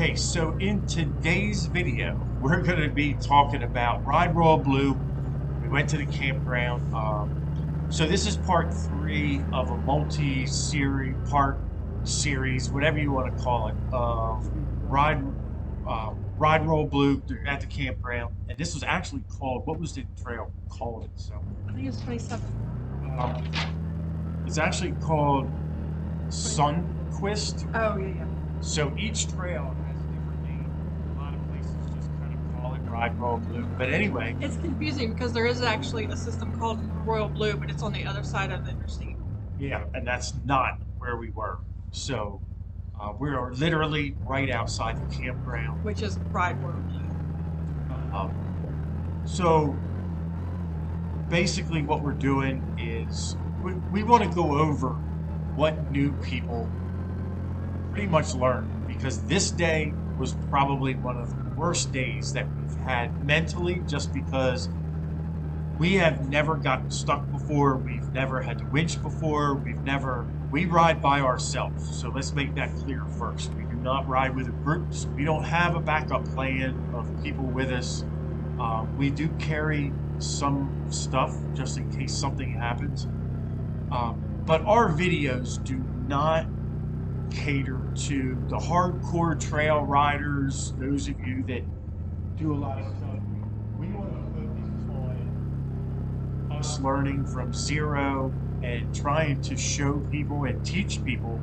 Okay, so in today's video, we're going to be talking about Ride Royal Blue. We went to the campground. So this is part three of a multi-series, part series, whatever you want to call it, of Ride Ride Royal Blue at the campground. And this was actually called, what was the trail called itself? I think it's 27. Um, it's actually called Sunquist. Oh, yeah. So each trail has a different name. A lot of places just kind of call it Ride Royal Blue. But anyway, It's confusing because there is actually a system called Royal Blue, but it's on the other side of the interstate. yeah, and that's not where we were. So we are literally right outside the campground. Which is Ride Royal Blue. So basically, what we're doing is we want to go over what new people pretty much learned, because this day was probably one of the worst days that we've had mentally, just because we have never gotten stuck before. We've never had to winch before. We ride by ourselves. So let's make that clear first. We do not ride with a group. So we don't have a backup plan of people with us. We do carry some stuff just in case something happens. But our videos do not cater to the hardcore trail riders, those of you that do a lot of stuff. We want to focus on us learning from zero and trying to show people and teach people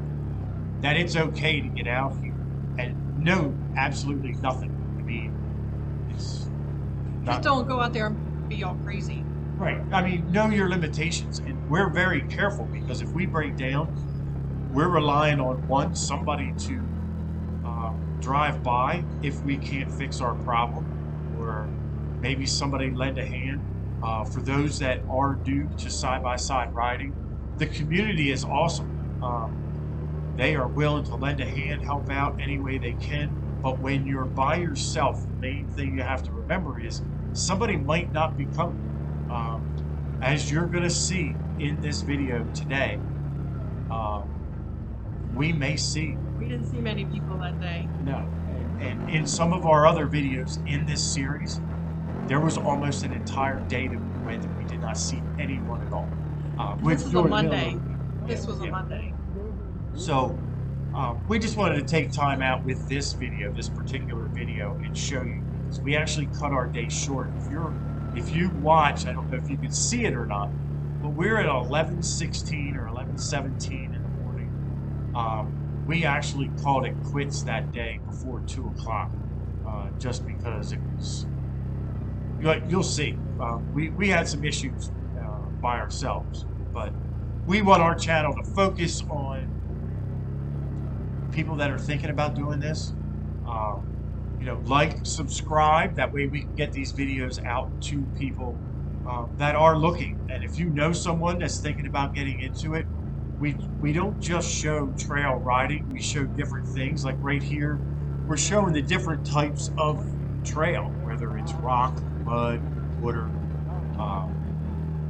that it's okay to get out here and know absolutely nothing. I mean, it's Just not don't go out there and be all crazy. right. I mean, know your limitations, and we're very careful because if we break down, we're relying on somebody to drive by if we can't fix our problem, or maybe somebody lend a hand. For those that are due to side-by-side riding, the community is awesome. They are willing to lend a hand, help out any way they can. But when you're by yourself, the main thing you have to remember is somebody might not be coming. As you're going to see in this video today, we may see. We didn't see many people that day. No. And in some of our other videos in this series, there was almost an entire day that we went and we did not see anyone at all. This was a Monday. This was a Monday. So we just wanted to take time out with this video, this particular video, and show you, because we actually cut our day short. If you watch, I don't know if you can see it or not, but we're at 11:16 or 11:17 in the morning. We actually called it quits that day before 2 o'clock, just because it was, you'll see, we had some issues by ourselves, but we want our channel to focus on people that are thinking about doing this. Like, subscribe, that way we can get these videos out to people that are looking. And if you know someone that's thinking about getting into it, we don't just show trail riding, we show different things. Like right here, we're showing the different types of trail, whether it's rock, mud, water,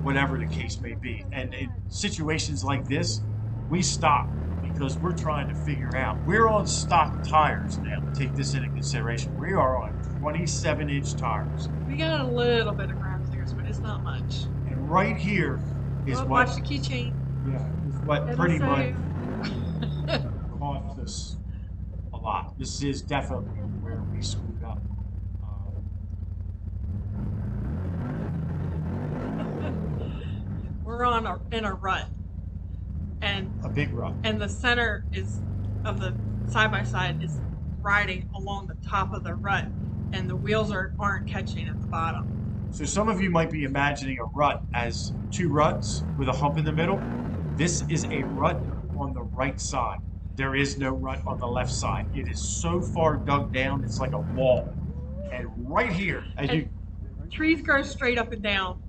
whatever the case may be. And in situations like this, we stop because we're trying to figure out. We're on stock tires now. Take this into consideration. We are on 27-inch tires. We got a little bit of ground clearance, but it's not much. And right here is Watch the keychain. Yeah, is what It'll pretty say- much cost us a lot. This is definitely where we screwed up. We're in a rut, and A big rut. the center of the side by side is riding along the top of the rut, and the wheels aren't catching at the bottom. So some of you might be imagining a rut as two ruts with a hump in the middle. This is a rut on the right side. There is no rut on the left side. It is so far dug down, it's like a wall. And right here, Trees grow straight up and down,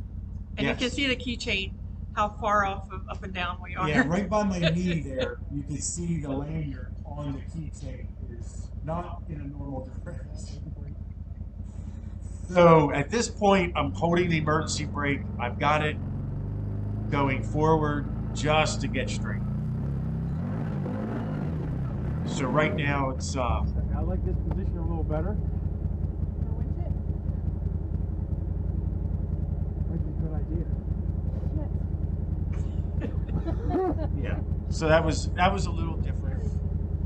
and Yes. you can see the keychain, how far off of up and down we are. yeah, right by my knee there, you can see the lanyard on the keychain is not in a normal direction. So at this point, I'm holding the emergency brake. I've got it going forward just to get straight. So right now it's I like this position a little better. Might be a good idea. Yeah. So that was a little different.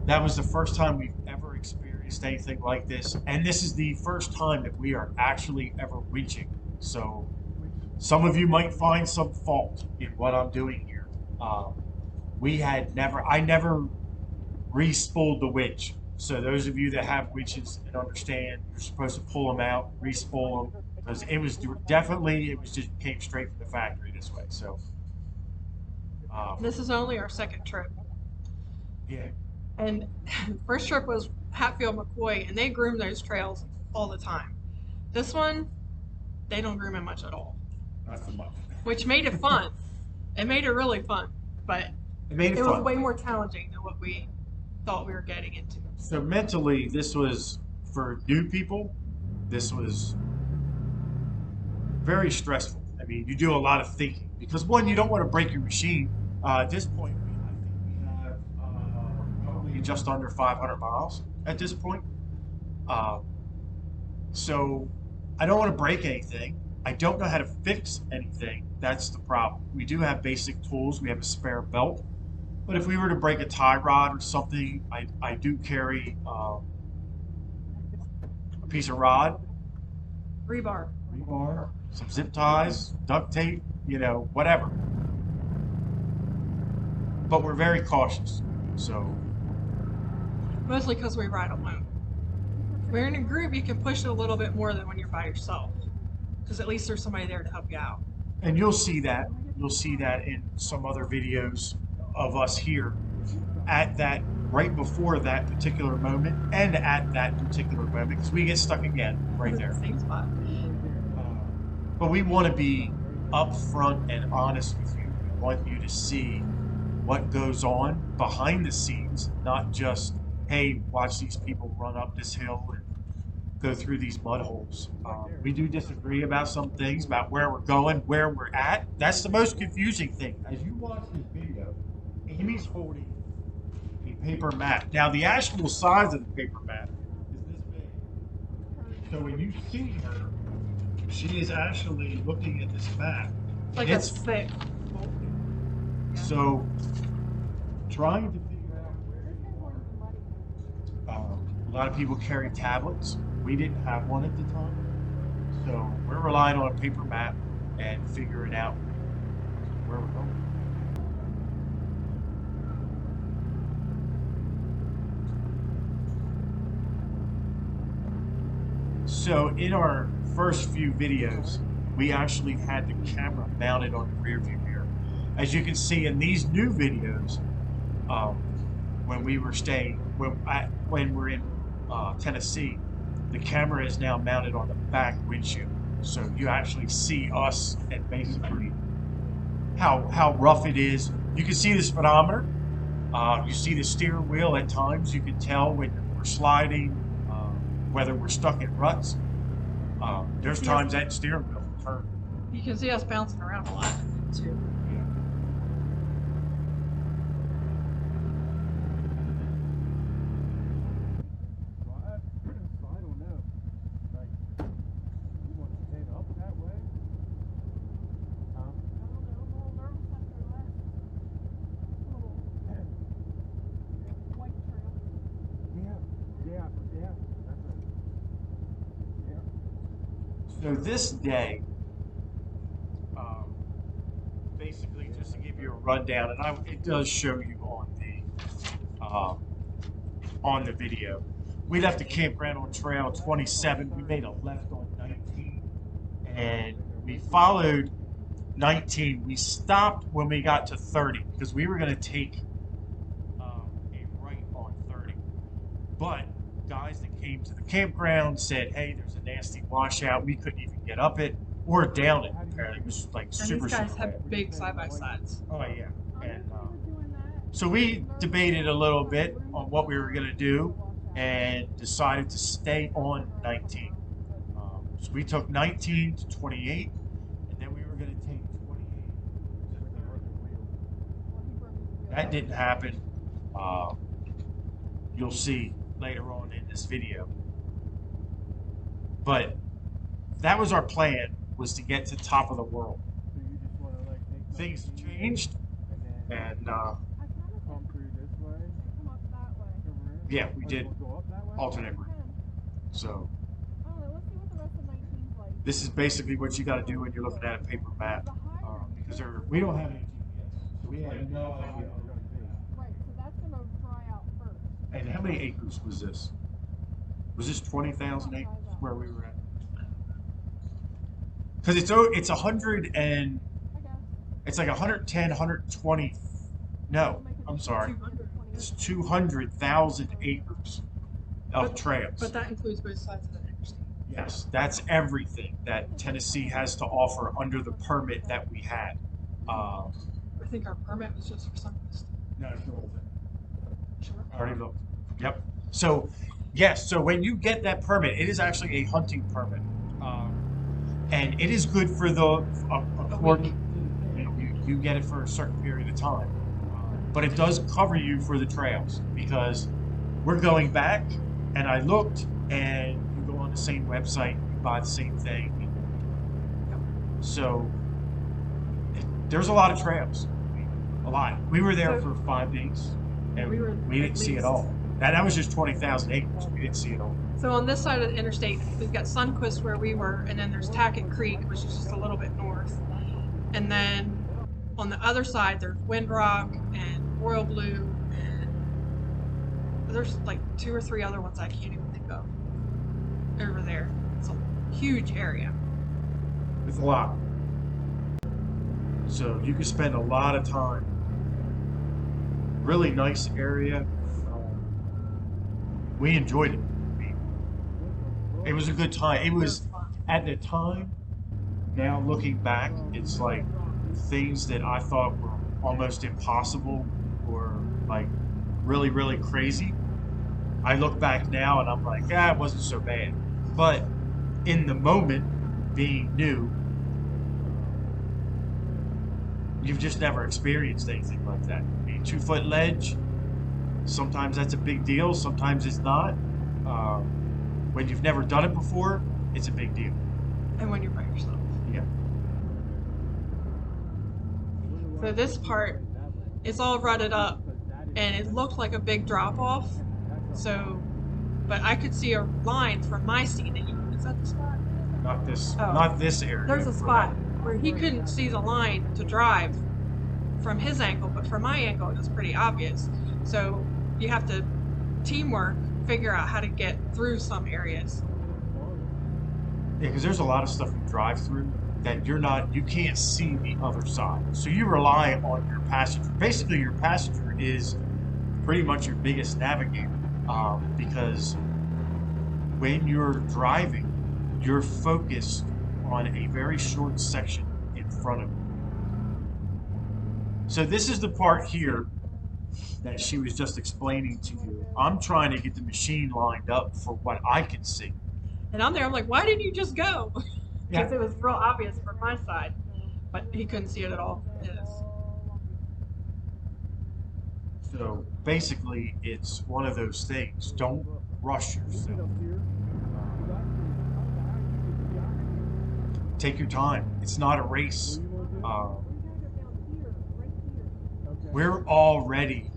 That was the first time we've ever experienced anything like this, and this is the first time that we are actually ever winching. So some of you might find some fault in what I'm doing here. I never re-spooled the winch. So those of you that have winches and understand, you're supposed to pull them out, re-spool them, because it was just came straight from the factory this way. So This is only our second trip. yeah. And first trip was Hatfield McCoy, and they groom those trails all the time. This one, they don't groom it much at all, Not so much. which made it fun. It made it really fun, but It made it it fun. was way more challenging than what we thought we were getting into. So mentally, this was, for new people, this was very stressful. I mean, you do a lot of thinking because, one, you don't want to break your machine. At this point, I think we have probably just under 500 miles at this point. So I don't want to break anything. I don't know how to fix anything. That's the problem. We do have basic tools. We have a spare belt. But if we were to break a tie rod or something, I do carry a piece of rod, Rebar. some zip ties, duct tape, whatever. But we're very cautious. So Mostly because we ride alone. When you're in a group, you can push it a little bit more than when you're by yourself. Because at least there's somebody there to help you out. And you'll see that. You'll see that in some other videos of us here at that, right before that particular moment and at that particular moment, because we get stuck again right there. Same spot. But we want to be upfront and honest with you. We want you to see what goes on behind the scenes, not just, hey, watch these people run up this hill and go through these mud holes. We do disagree about some things, about where we're going, where we're at. That's the most confusing thing. As you watch this video, Amy's holding a paper map. Now, the actual size of the paper map is this big. So when you see her, she is actually looking at this map. Like It's it's thick. So, trying to figure out where you are. A lot of people carry tablets. We didn't have one at the time. So, we're relying on a paper map and figuring out where we're going. So, in our first few videos, we actually had the camera mounted on the rear view mirror. As you can see in these new videos, when we're in Tennessee, the camera is now mounted on the back windshield. So you actually see us and basically how rough it is. You can see the speedometer. You see the steering wheel at times. You can tell when we're sliding, whether we're stuck in ruts. There's times that steering wheel will turn. You can see us bouncing around a lot too. I don't know. Like, you want to head up that way? Yeah. That's it. Yeah. So this day, basically, just to give you a rundown, and it does show you on the video. We left the campground on trail 27. We made a left on 19, and we followed 19. We stopped when we got to 30 because we were going to take a right on 30. But guys that came to the campground said, hey, there's a nasty washout. We couldn't even get up it or down it. Apparently, it was like And super, these guys super have bad. big side-by-sides. Oh, yeah. And so we debated a little bit on what we were going to do and decided to stay on 19. So we took 19 to 28, and then we were going to take 28 to 30. That didn't happen. You'll see later on in this video. But that was our plan, was to get to the top of the world. So you just want to like take Things changed, and then and come through this way. Come up that way. Come around. yeah, we Or did we'll go up that way. alternate route. So I don't know. Let's see what the rest of 19's like. this is basically what you got to do when you're looking at a paper map, because we don't have any GPS, so we have no idea. Right. So that's gonna dry out first. And how many acres was this? Was this 20,000 acres where we were at? Because it's 100 and I guess. it's like 110, 120. No, I'm sorry. 200. It's 200,000 acres of But trails. that includes both sides of the interstate. Yes, that's everything that Tennessee has to offer under the permit that we had. I think our permit was just for Suncoast. No, it's the whole thing. Sure. I already looked. Yep. So, yes. So when you get that permit, it is actually a hunting permit, and it is good for the according. You get it for a certain period of time, but it does cover you for the trails, because we're going back, and I looked, and you go on the same website, you buy the same thing. So there's a lot of trails, a lot. We were there So- for 5 days, and We were we didn't at see it least- all. That was just 20,000 acres. We didn't see it all. So on this side of the interstate, we've got Sunquist where we were, and then there's Tackett Creek, which is just a little bit north. And then on the other side, there's Windrock and Royal Blue, and there's like 2 or 3 other ones I can't even think of over there. It's a huge area. It's a lot. So you can spend a lot of time. Really nice area. We enjoyed it. It was a good time. It was at the time. Now looking back, it's like things that I thought were almost impossible or like really, really crazy. I look back now and I'm like, yeah, it wasn't so bad. But in the moment, being new, you've just never experienced anything like that. I mean, 2-foot ledge, sometimes that's a big deal, sometimes it's not. When you've never done it before, it's a big deal. And when you're by yourself. Yeah. So this part is all rutted up, and it looked like a big drop off. So, but I could see a line from my seat. Is that the spot? Not this, Oh. not this area. There's a spot where he couldn't see the line to drive from his angle, but from my angle, it was pretty obvious. So you have to teamwork, figure out how to get through some areas. Yeah, because there's a lot of stuff you drive through that you can't see the other side. So you rely on your passenger. Basically, your passenger is pretty much your biggest navigator, because when you're driving, you're focused on a very short section in front of you. So this is the part here that she was just explaining to you. I'm trying to get the machine lined up for what I can see. And I'm there, I'm like, why didn't you just go? Because Yeah. it was real obvious from my side, but he couldn't see it at all. Yes. So basically, it's one of those things. Don't rush yourself. Take your time. It's not a race. We're already,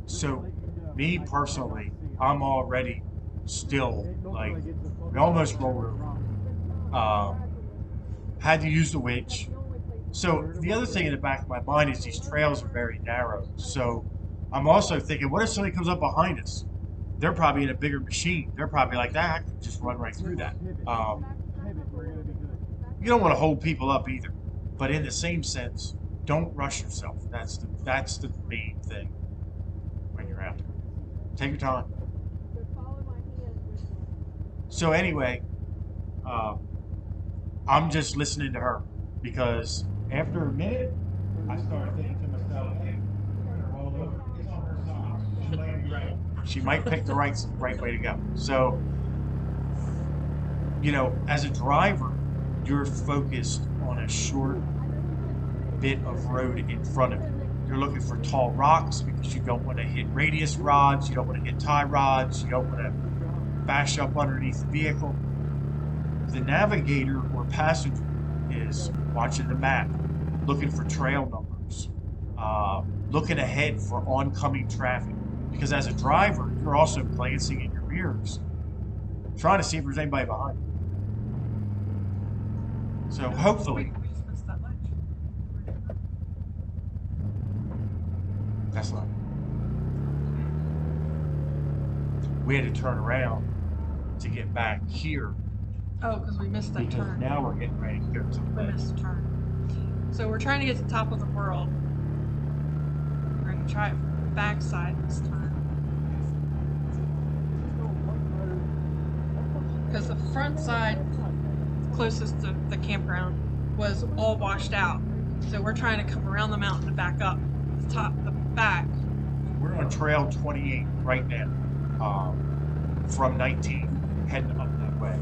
so me personally, I'm already still like, we almost rolled over. Had to use the winch. So the other thing in the back of my mind is these trails are very narrow. So I'm also thinking, what if somebody comes up behind us? They're probably in a bigger machine. They're probably like, I can just run right through that. You don't want to hold people up either. But in the same sense, don't rush yourself. That's the main thing when you're out there. Take your time. So anyway, I'm just listening to her, because after a minute, I started thinking to myself, hey, we're gonna roll over. It's on her side. She might be right. She might pick the right way to go. So, as a driver, you're focused on a short bit of road in front of you. You're looking for tall rocks because you don't want to hit radius rods, you don't want to hit tie rods, you don't want to bash up underneath the vehicle. The navigator or passenger is watching the map, looking for trail numbers, looking ahead for oncoming traffic. Because as a driver, you're also glancing in your mirrors, trying to see if there's anybody behind you. So hopefully, We just missed that ledge. that's not. We had to turn around to get back here Oh, because we missed that because turn. now we're getting ready to go to the We ledge. missed a turn. So we're trying to get to the top of the world. We're going to try it from the back side this time. Because the front side, closest to the campground, was all washed out. So we're trying to come around the mountain to back up. The back. We're on trail 28 right now, from 19 heading up that way.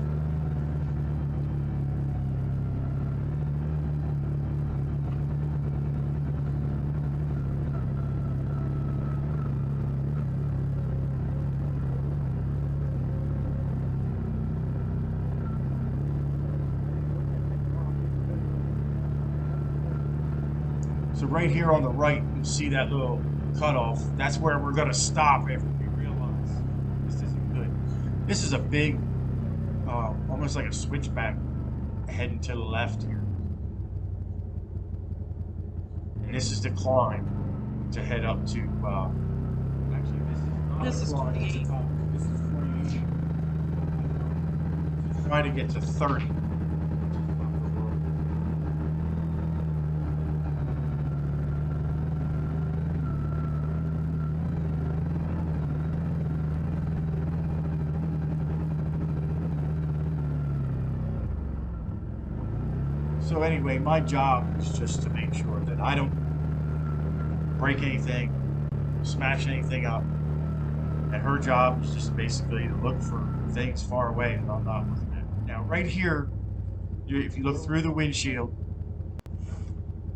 So right here on the right, you'll see that little cutoff. That's where we're going to stop after we realize this isn't good. This is a big, almost like a switchback heading to the left here. And this is the climb to head up to, actually this is not This a is climb, 28. This is 28. Trying to get to 30. So anyway, my job is just to make sure that I don't break anything, smash anything up. And her job is just basically to look for things far away that I'm not looking at. Now, right here, if you look through the windshield,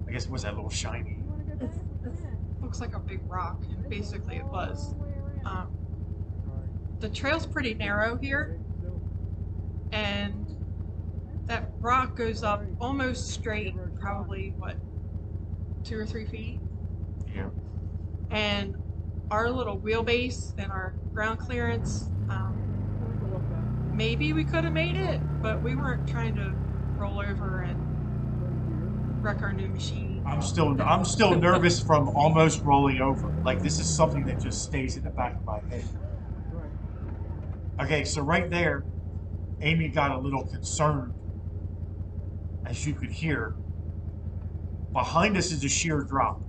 I guess, what's that little shiny? You wanna go back? We can. Looks like a big rock, and basically it was. All the way around. The trail's pretty narrow here, and that rock goes up almost straight, probably, what, 2 or 3 feet? Yeah. And our little wheelbase and our ground clearance, maybe we could have made it, but we weren't trying to roll over and wreck our new machine. I'm still nervous from almost rolling over. Like, this is something that just stays in the back of my head. Okay, so right there, Amy got a little concerned, as you could hear. Behind us is a sheer drop.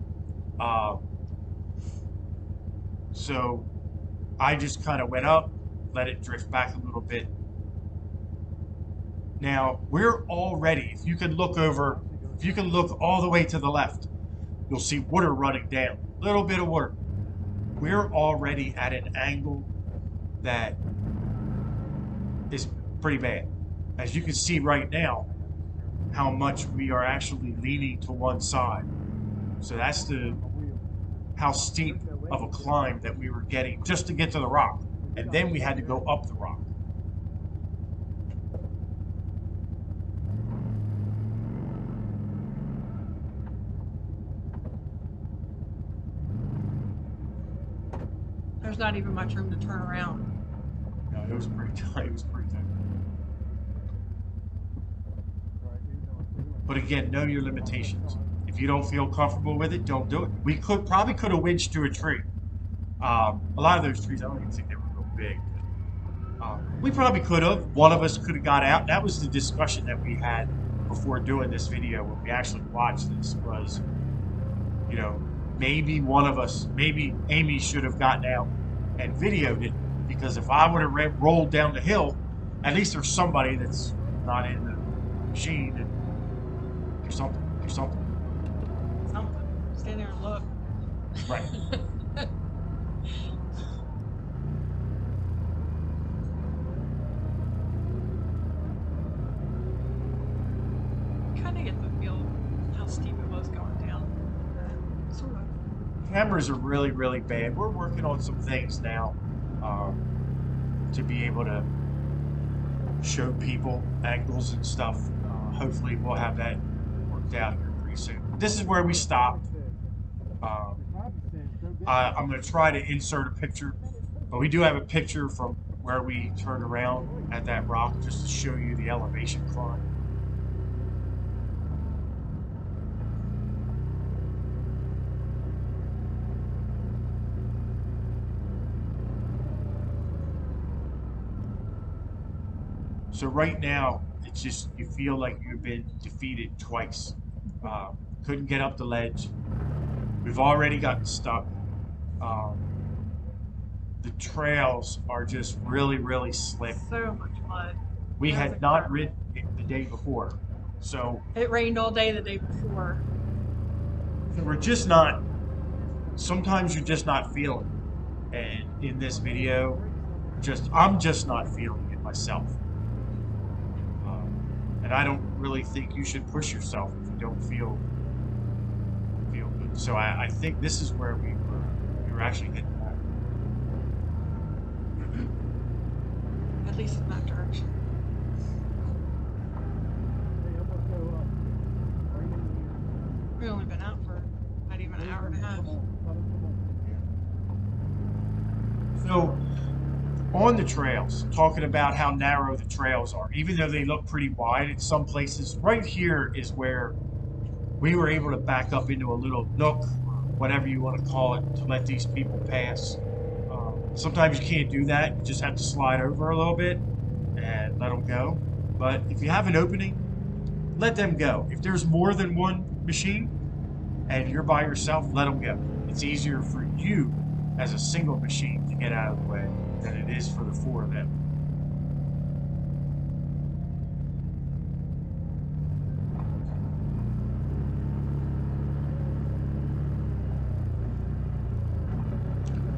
So I just kind of went up, let it drift back a little bit. Now, we're already, if you can look all the way to the left, you'll see water running down. Little bit of water. We're already at an angle that is pretty bad. As you can see right now, how much we are actually leaning to one side. So that's how steep of a climb that we were getting just to get to the rock. And then we had to go up the rock. There's not even much room to turn around. No, it was pretty tight. It was pretty tight. But again, know your limitations. If you don't feel comfortable with it, don't do it. We probably could have winched to a tree. A lot of those trees, I don't even think they were real big. We probably could have. One of us could have got out. That was the discussion that we had before doing this video when we actually watched this was, you know, maybe one of us, maybe Amy should have gotten out and videoed it, because if I would have rolled down the hill, at least there's somebody that's not in the machine and do something. Something. Stand there and look. Right. Kind of get the feel of how steep it was going down. Sort of. cameras are really, really bad. We're working on some things now to be able to show people angles and stuff. Hopefully we'll have that worked out here pretty soon. This is where we stopped. I'm going to try to insert a picture, but we do have a picture from where we turned around at that rock just to show you the elevation climb. So right now, it's just, you feel like you've been defeated twice. Couldn't get up the ledge. We've already gotten stuck. The trails are just really, really slick. So much mud. We That's had not incredible. ridden it the day before. So It rained all day the day before. we're just not, sometimes you're just not feeling it. And in this video, I'm just not feeling it myself. And I don't really think you should push yourself if you don't feel good. So I think this is where we were actually heading back. At least in that direction. We've only been out for not even an hour and a half. So, on the trails, talking about how narrow the trails are, even though they look pretty wide in some places, right here is where we were able to back up into a little nook, or whatever you want to call it, to let these people pass. Sometimes you can't do that. You just have to slide over a little bit and let them go. But if you have an opening, let them go. If there's more than one machine and you're by yourself, let them go. It's easier for you as a single machine to get out of the way than it is for the four of them.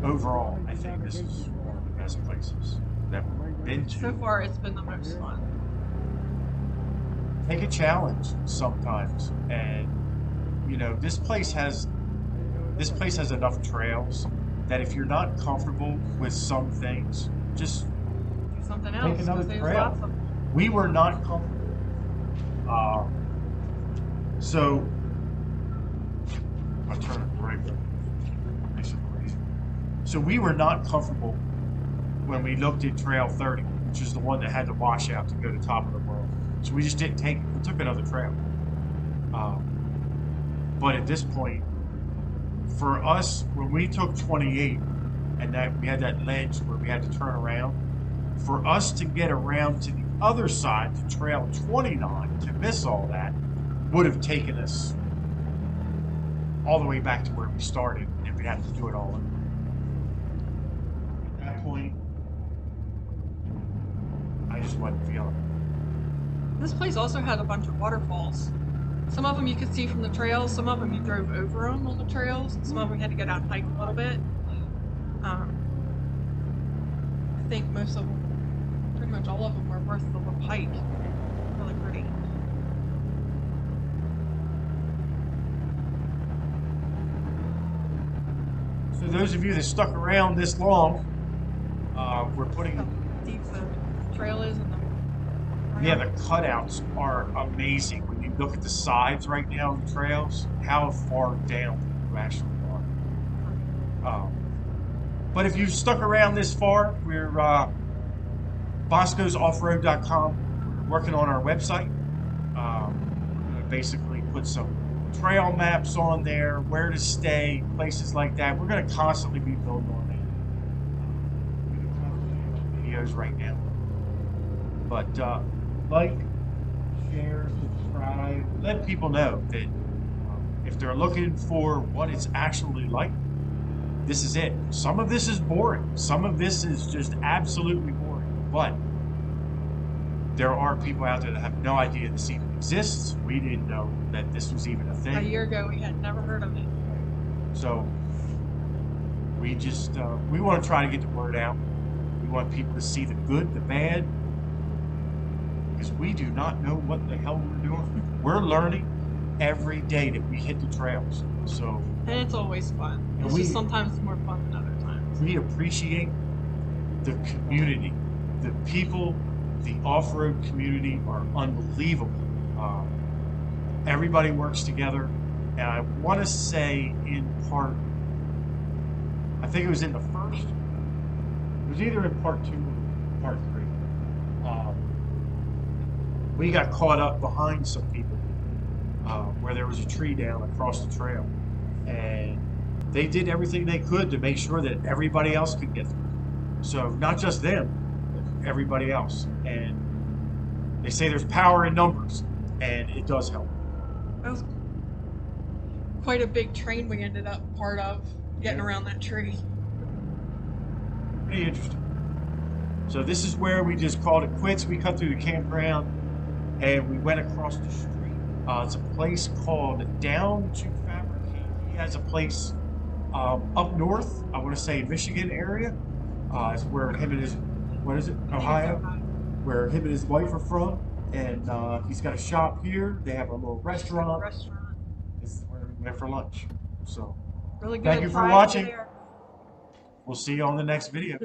Overall, I think this is one of the best places that we've been So to. far, it's been the most fun. Take a challenge sometimes, and you know this place has enough trails that if you're not comfortable with some things, just Do something Take else. another 'cause there's trail. lots of them. we were not comfortable. So I'll turn it right back. Nice and crazy. So we were not comfortable when we looked at Trail 30, which is the one that had the washout to go to top of the world. So we just didn't take it. We took another trail. But at this point, for us, when we took 28 and that we had that ledge where we had to turn around, for us to get around to the other side to Trail 29 to miss all that would have taken us all the way back to where we started, and we'd have to do it all over. At that point, I just wasn't feeling it. This place also had a bunch of waterfalls. Some of them you could see from the trails, some of them you drove over them on the trails, and some of them you had to get out and hike a little bit. I think most of them, pretty much all of them, were worth the little hike. Really pretty. So those of you that stuck around this long, we're putting, How deep the trail is in the yeah, the cutouts are amazing. When you look at the sides right now of the trails, how far down you actually are. But if you've stuck around this far, we're boscosoffroad.com. We're working on our website. We're going to basically put some trail maps on there, where to stay, places like that. We're going to constantly be building on that. Videos right now. But like, share, subscribe, let people know that if they're looking for what it's actually like, this is it. Some of this is boring. Some of this is just absolutely boring. But there are people out there that have no idea this even exists. We didn't know that this was even a A thing. year ago, we had never heard of it. So we just we want to try to get the word out. We want people to see the good, the bad, because we do not know what the hell we're doing. We're learning, every day that we hit the trails. So And it's always fun. And It's we- just sometimes it's more fun than other times. we appreciate the community. The people, the off-road community are unbelievable. Everybody works together, and I want to say in part, I think it was in the first, it was either in part 2 or part 3. We got caught up behind some people where there was a tree down across the trail, and they did everything they could to make sure that everybody else could get through. So not just them, but everybody else. And they say there's power in numbers, and it does help. That was quite a big train we ended up part of getting Yeah. around that tree. Pretty interesting. So this is where we just called it quits. We cut through the campground and we went across the street. It's a place called Down to Fabricate. He has a place up north, I want to say Michigan area. It's where him and his, what is it, Ohio? Where him and his wife are from. And he's got a shop here. They have a little restaurant. This is where we went for lunch. So Really good. Thank you for Friday watching. there. we'll see you on the next video.